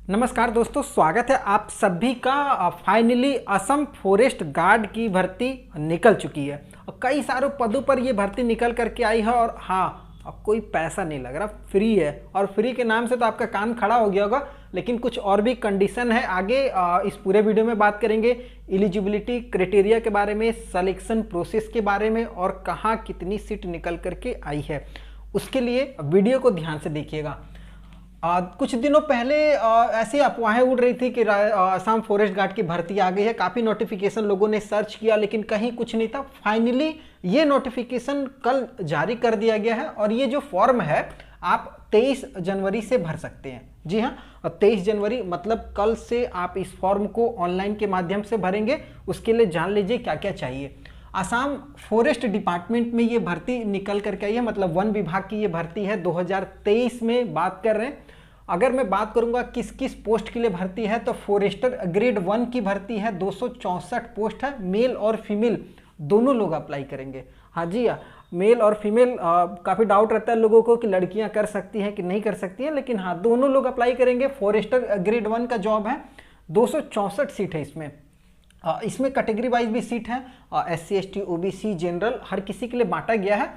नमस्कार दोस्तों, स्वागत है आप सभी का। फाइनली असम फॉरेस्ट गार्ड की भर्ती निकल चुकी है और कई सारे पदों पर ये भर्ती निकल करके आई है। और हाँ, अब कोई पैसा नहीं लग रहा, फ्री है। और फ्री के नाम से तो आपका कान खड़ा हो गया होगा, लेकिन कुछ और भी कंडीशन है। आगे इस पूरे वीडियो में बात करेंगे एलिजिबिलिटी क्राइटेरिया के बारे में, सिलेक्शन प्रोसेस के बारे में और कहाँ कितनी सीट निकल करके आई है। उसके लिए वीडियो को ध्यान से देखिएगा। कुछ दिनों पहले ऐसी अफवाहें उड़ रही थी कि असम फॉरेस्ट गार्ड की भर्ती आ गई है। काफ़ी नोटिफिकेशन लोगों ने सर्च किया, लेकिन कहीं कुछ नहीं था। फाइनली ये नोटिफिकेशन कल जारी कर दिया गया है और ये जो फॉर्म है आप 23 जनवरी से भर सकते हैं। जी हाँ, और 23 जनवरी मतलब कल से आप इस फॉर्म को ऑनलाइन के माध्यम से भरेंगे। उसके लिए जान लीजिए क्या क्या चाहिए। आसाम फॉरेस्ट डिपार्टमेंट में ये भर्ती निकल करके आई है, मतलब वन विभाग की ये भर्ती है। 2023 में बात कर रहे हैं। अगर मैं बात करूंगा किस किस पोस्ट के लिए भर्ती है, तो फॉरेस्टर ग्रेड 1 की भर्ती है। 264 पोस्ट है। मेल और फीमेल दोनों लोग अप्लाई करेंगे। हाँ जी, मेल और फीमेल काफ़ी डाउट रहता है लोगों को कि लड़कियां कर सकती हैं कि नहीं कर सकती हैं, लेकिन हाँ, दोनों लोग अप्लाई करेंगे। फॉरेस्टर ग्रेड 1 का जॉब है। 264 सीट है इसमें। इसमें कैटेगरी वाइज भी सीट है। SC ST OBC जनरल हर किसी के लिए बांटा गया है।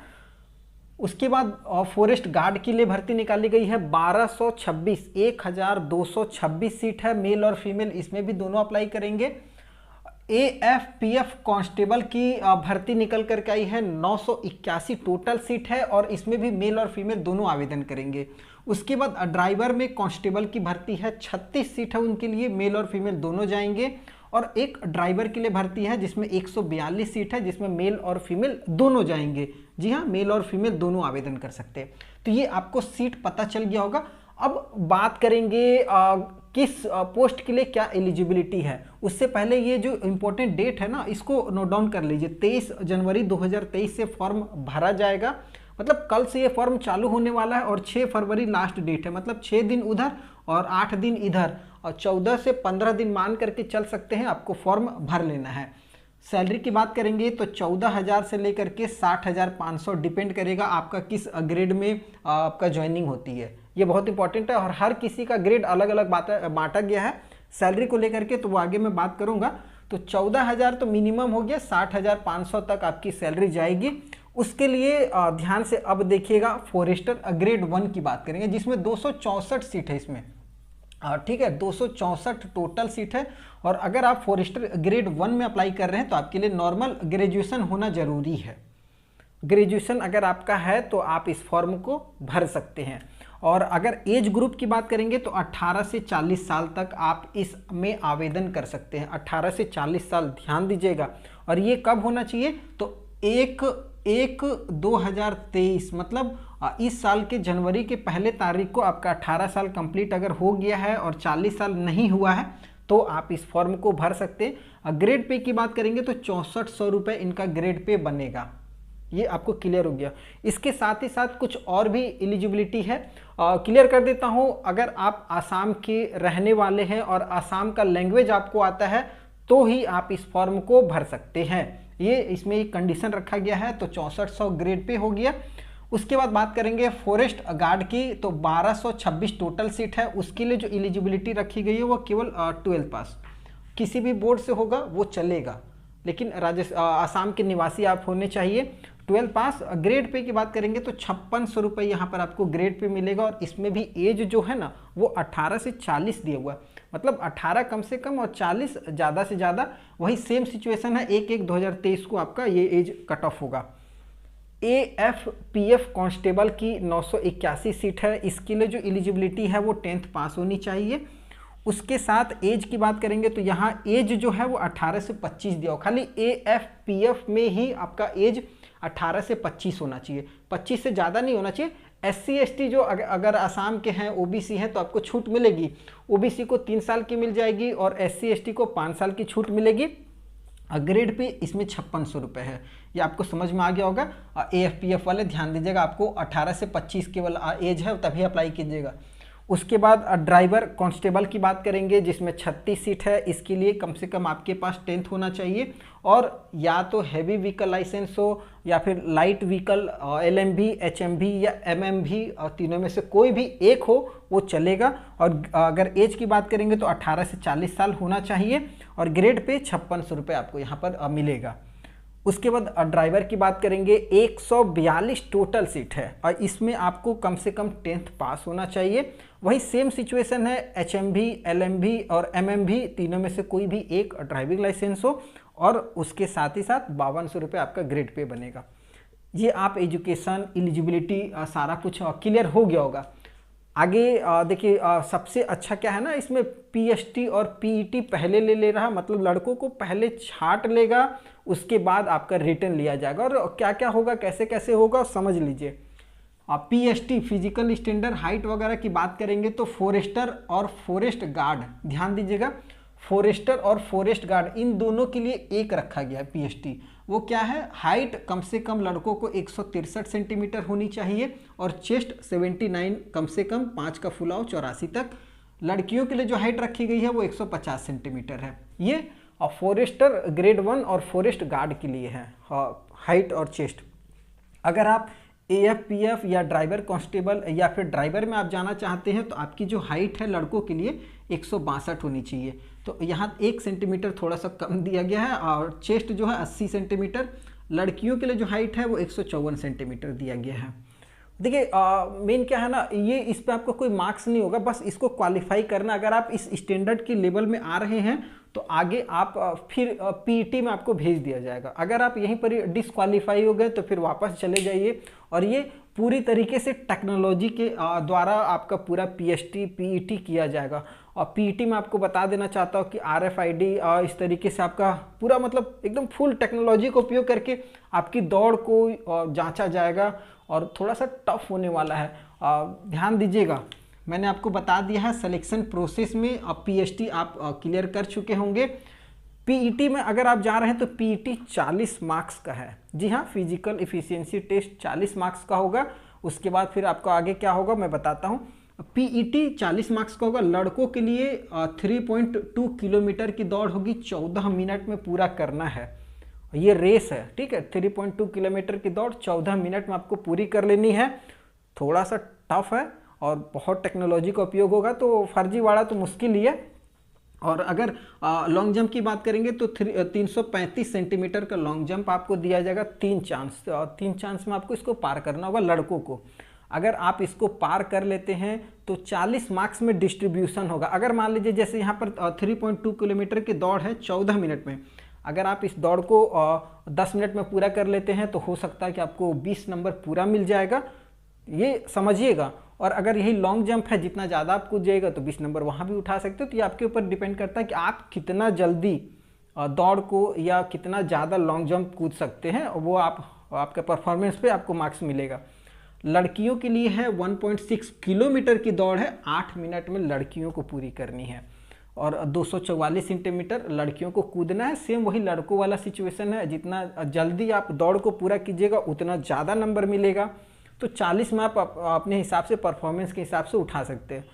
उसके बाद फॉरेस्ट गार्ड के लिए भर्ती निकाली गई है 1226 सीट है। मेल और फीमेल इसमें भी दोनों अप्लाई करेंगे। AFPF कांस्टेबल की भर्ती निकल करके आई है। 981 टोटल सीट है और इसमें भी मेल और फीमेल दोनों आवेदन करेंगे। उसके बाद ड्राइवर में कांस्टेबल की भर्ती है। 36 सीट है, उनके लिए मेल और फीमेल दोनों जाएंगे। और एक ड्राइवर के लिए भर्ती है जिसमें 142 सीट है, जिसमें मेल और फीमेल दोनों जाएंगे। जी हाँ, मेल और फीमेल दोनों आवेदन कर सकते हैं। तो ये आपको सीट पता चल गया होगा। अब बात करेंगे किस पोस्ट के लिए क्या एलिजिबिलिटी है। उससे पहले ये जो इम्पोर्टेंट डेट है ना, इसको नोट डाउन कर लीजिए। 23 जनवरी 2023 से फॉर्म भरा जाएगा। मतलब कल से ये फॉर्म चालू होने वाला है और 6 फरवरी लास्ट डेट है। मतलब 6 दिन उधर और 8 दिन इधर और 14 से 15 दिन मान करके चल सकते हैं, आपको फॉर्म भर लेना है। सैलरी की बात करेंगे तो 14,000 से लेकर के 60,500 डिपेंड करेगा आपका किस ग्रेड में आपका ज्वाइनिंग होती है। ये बहुत इंपॉर्टेंट है और हर किसी का ग्रेड अलग अलग बांटा गया है। सैलरी को लेकर के तो वो आगे मैं बात करूंगा। तो 14,000 तो मिनिमम हो गया, 60,500 तक आपकी सैलरी जाएगी। उसके लिए ध्यान से अब देखिएगा, फॉरेस्टर ग्रेड 1 की बात करेंगे जिसमें 264 सीट है इसमें। ठीक है, 264 टोटल सीट है। और अगर आप फॉरेस्टर ग्रेड 1 में अप्लाई कर रहे हैं तो आपके लिए नॉर्मल ग्रेजुएशन होना जरूरी है। ग्रेजुएशन अगर आपका है तो आप इस फॉर्म को भर सकते हैं। और अगर एज ग्रुप की बात करेंगे तो 18 से 40 साल तक आप इसमें आवेदन कर सकते हैं। 18 से 40 साल, ध्यान दीजिएगा। और ये कब होना चाहिए, तो 1/1/2023 मतलब इस साल के जनवरी के पहले तारीख को आपका 18 साल कंप्लीट अगर हो गया है और 40 साल नहीं हुआ है तो आप इस फॉर्म को भर सकते हैं। ग्रेड पे की बात करेंगे तो 6400 रुपये इनका ग्रेड पे बनेगा। ये आपको क्लियर हो गया। इसके साथ ही साथ कुछ और भी एलिजिबिलिटी है, क्लियर कर देता हूँ। अगर आप आसाम के रहने वाले हैं और आसाम का लैंग्वेज आपको आता है तो ही आप इस फॉर्म को भर सकते हैं। ये इसमें एक कंडीशन रखा गया है। तो 6400 ग्रेड पे हो गया। उसके बाद बात करेंगे फॉरेस्ट गार्ड की, तो 1226 टोटल सीट है। उसके लिए जो एलिजिबिलिटी रखी गई है वो केवल 12 पास, किसी भी बोर्ड से होगा वो चलेगा, लेकिन आसाम के निवासी आप होने चाहिए। 12 पास। ग्रेड पे की बात करेंगे तो 5600 रुपये यहाँ पर आपको ग्रेड पे मिलेगा। और इसमें भी एज जो है ना वो 18 से 40 दिया हुआ है, मतलब 18 कम से कम और 40 ज़्यादा से ज़्यादा। वही सेम सिचुएशन है, 1/1/2023 को आपका ये एज कट ऑफ होगा। AFPF कांस्टेबल की 981 सीट है। इसके लिए जो एलिजिबिलिटी है वो 10th पास होनी चाहिए। उसके साथ एज की बात करेंगे तो यहाँ एज जो है वो 18 से 25 दिया हो। खाली AFPF में ही आपका एज 18 से 25 होना चाहिए, 25 से ज़्यादा नहीं होना चाहिए। SC ST जो अगर आसाम के हैं, OBC हैं, तो आपको छूट मिलेगी। OBC को 3 साल की मिल जाएगी और SC ST को 5 साल की छूट मिलेगी। ग्रेड पे इसमें 5600 रुपये है। ये आपको समझ में आ गया होगा। AFPF वाले ध्यान दीजिएगा, आपको 18 से 25 केवल एज है तभी अप्लाई कीजिएगा। उसके बाद ड्राइवर कांस्टेबल की बात करेंगे जिसमें 36 सीट है। इसके लिए कम से कम आपके पास 10th होना चाहिए और या तो हैवी व्हीकल लाइसेंस हो या फिर लाइट व्हीकल LMV, HMV या MMV, तीनों में से कोई भी एक हो वो चलेगा। और अगर एज की बात करेंगे तो 18 से 40 साल होना चाहिए और ग्रेड पे 5600 रुपये आपको यहाँ पर मिलेगा। उसके बाद ड्राइवर की बात करेंगे, 142 टोटल सीट है और इसमें आपको कम से कम 10th पास होना चाहिए। वही सेम सिचुएशन है, HMV, LMV और MMV तीनों में से कोई भी एक ड्राइविंग लाइसेंस हो और उसके साथ ही साथ 5200 रुपये आपका ग्रेड पे बनेगा। ये आप एजुकेशन, एलिजिबिलिटी सारा कुछ क्लियर हो गया होगा। आगे देखिए सबसे अच्छा क्या है ना, इसमें PST और PET पहले ले रहा, मतलब लड़कों को पहले छांट लेगा, उसके बाद आपका रिटर्न लिया जाएगा। और क्या क्या होगा, कैसे कैसे होगा समझ लीजिए। PST फिजिकल स्टैंडर्ड हाइट वगैरह की बात करेंगे तो फॉरेस्टर और फॉरेस्ट गार्ड, ध्यान दीजिएगा, फॉरेस्टर और फॉरेस्ट गार्ड इन दोनों के लिए एक रखा गया है PST। वो क्या है, हाइट कम से कम लड़कों को 163 सेंटीमीटर होनी चाहिए और चेस्ट 79, कम से कम 5 का फुलाव 84 तक। लड़कियों के लिए जो हाइट रखी गई है वो 150 सेंटीमीटर है। ये फॉरेस्टर ग्रेड 1 और फॉरेस्ट गार्ड के लिए है हाइट और चेस्ट। अगर आप AFPF या ड्राइवर कांस्टेबल या फिर ड्राइवर में आप जाना चाहते हैं तो आपकी जो हाइट है लड़कों के लिए 162 होनी चाहिए। तो यहाँ 1 सेंटीमीटर थोड़ा सा कम दिया गया है और चेस्ट जो है 80 सेंटीमीटर। लड़कियों के लिए जो हाइट है वो 154 सेंटीमीटर दिया गया है। देखिए मेन क्या है ना, ये इस पे आपको कोई मार्क्स नहीं होगा, बस इसको क्वालिफाई करना। अगर आप इस स्टैंडर्ड के लेवल में आ रहे हैं तो आगे आप फिर PET में आपको भेज दिया जाएगा। अगर आप यहीं पर डिसक्वालीफाई हो गए तो फिर वापस चले जाइए। और ये पूरी तरीके से टेक्नोलॉजी के द्वारा आपका पूरा PST PET किया जाएगा। और PET में आपको बता देना चाहता हूँ कि RFID इस तरीके से आपका पूरा मतलब एकदम फुल टेक्नोलॉजी का उपयोग करके आपकी दौड़ को जांचा जाएगा और थोड़ा सा टफ होने वाला है। ध्यान दीजिएगा, मैंने आपको बता दिया है सिलेक्शन प्रोसेस में PST आप क्लियर कर चुके होंगे। PET में अगर आप जा रहे हैं तो PET 40 मार्क्स का है। जी हाँ, फिजिकल एफिशिएंसी टेस्ट 40 मार्क्स का होगा। उसके बाद फिर आपका आगे क्या होगा मैं बताता हूँ। PET 40 मार्क्स का होगा। लड़कों के लिए 3.2 किलोमीटर की दौड़ होगी, 14 मिनट में पूरा करना है। ये रेस है, ठीक है। 3.2 किलोमीटर की दौड़ 14 मिनट में आपको पूरी कर लेनी है। थोड़ा सा टफ है और बहुत टेक्नोलॉजी का उपयोग होगा, तो फर्जीवाड़ा तो मुश्किल ही है। और अगर लॉन्ग जंप की बात करेंगे तो 335 सेंटीमीटर का लॉन्ग जंप आपको दिया जाएगा। 3 चांस में आपको इसको पार करना होगा लड़कों को। अगर आप इसको पार कर लेते हैं तो 40 मार्क्स में डिस्ट्रीब्यूशन होगा। अगर मान लीजिए जैसे यहाँ पर 3.2 किलोमीटर की दौड़ है 14 मिनट में, अगर आप इस दौड़ को 10 मिनट में पूरा कर लेते हैं तो हो सकता है कि आपको 20 नंबर पूरा मिल जाएगा, ये समझिएगा। और अगर यही लॉन्ग जंप है, जितना ज़्यादा आप कूद जाएगा तो 20 नंबर वहाँ भी उठा सकते हो। तो ये आपके ऊपर डिपेंड करता है कि आप कितना जल्दी दौड़ को या कितना ज़्यादा लॉन्ग जंप कूद सकते हैं, वो आपके परफॉर्मेंस पे आपको मार्क्स मिलेगा। लड़कियों के लिए है 1.6 किलोमीटर की दौड़ है, 8 मिनट में लड़कियों को पूरी करनी है और 244 सेंटीमीटर लड़कियों को कूदना है। सेम वही लड़कों वाला सिचुएशन है, जितना जल्दी आप दौड़ को पूरा कीजिएगा उतना ज़्यादा नंबर मिलेगा। तो 40 में आप अपने हिसाब से परफॉर्मेंस के हिसाब से उठा सकते हैं।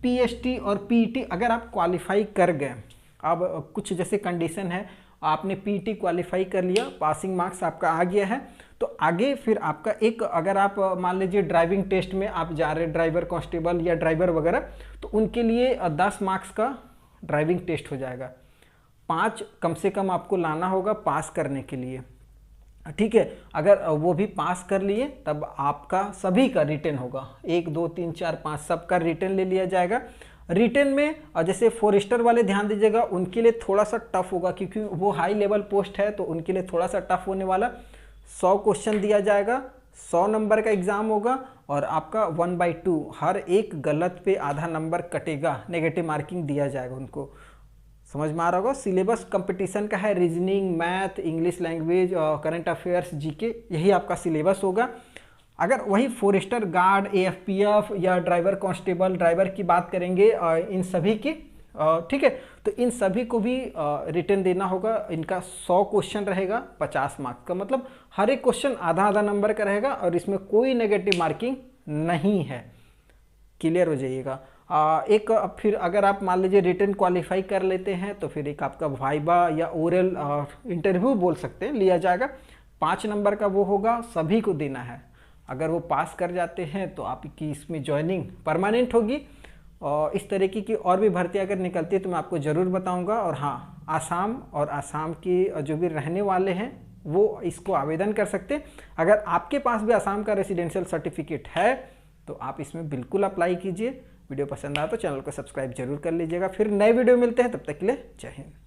PST और PET अगर आप क्वालिफाई कर गए, अब कुछ जैसे कंडीशन है, आपने PET क्वालिफाई कर लिया, पासिंग मार्क्स आपका आ गया है, तो आगे फिर आपका एक, अगर आप मान लीजिए ड्राइविंग टेस्ट में आप जा रहे हैं, ड्राइवर कांस्टेबल या ड्राइवर वगैरह, तो उनके लिए 10 मार्क्स का ड्राइविंग टेस्ट हो जाएगा। 5 कम से कम आपको लाना होगा पास करने के लिए, ठीक है। अगर वो भी पास कर लिए तब आपका सभी का रिटर्न होगा, 1 2 3 4 5 सबका रिटर्न ले लिया जाएगा। रिटर्न में जैसे फॉरेस्टर वाले ध्यान दीजिएगा, उनके लिए थोड़ा सा टफ होगा क्योंकि वो हाई लेवल पोस्ट है, तो उनके लिए थोड़ा सा टफ होने वाला। 100 क्वेश्चन दिया जाएगा, 100 नंबर का एग्जाम होगा और आपका 1/2, हर एक गलत पे आधा नंबर कटेगा, नेगेटिव मार्किंग दिया जाएगा उनको। समझ में आ रहा होगा। सिलेबस कंपटीशन का है, reasoning, math, English language, current affairs, GK, यही आपका सिलेबस होगा। अगर वही फॉरेस्टर गार्ड, AFPF या ड्राइवर कांस्टेबल ड्राइवर की बात करेंगे, इन सभी की, ठीक है, तो इन सभी को भी रिटर्न देना होगा। इनका 100 क्वेश्चन रहेगा, 50 मार्क्स का, मतलब हर एक क्वेश्चन आधा आधा नंबर का रहेगा और इसमें कोई नेगेटिव मार्किंग नहीं है। क्लियर हो जाइएगा। एक फिर अगर आप मान लीजिए रिटर्न क्वालिफाई कर लेते हैं तो फिर एक आपका वाइवा या ओरल इंटरव्यू बोल सकते हैं लिया जाएगा। 5 नंबर का वो होगा, सभी को देना है। अगर वो पास कर जाते हैं तो आपकी इसमें ज्वाइनिंग परमानेंट होगी। और इस तरीके की और भी भर्ती अगर निकलती है तो मैं आपको ज़रूर बताऊंगा। और हाँ, आसाम के जो भी रहने वाले हैं वो इसको आवेदन कर सकते हैं। अगर आपके पास भी आसाम का रेसिडेंशियल सर्टिफिकेट है तो आप इसमें बिल्कुल अप्लाई कीजिए। वीडियो पसंद आया तो चैनल को सब्सक्राइब जरूर कर लीजिएगा। फिर नए वीडियो मिलते हैं, तब तक के लिए जय हिंद।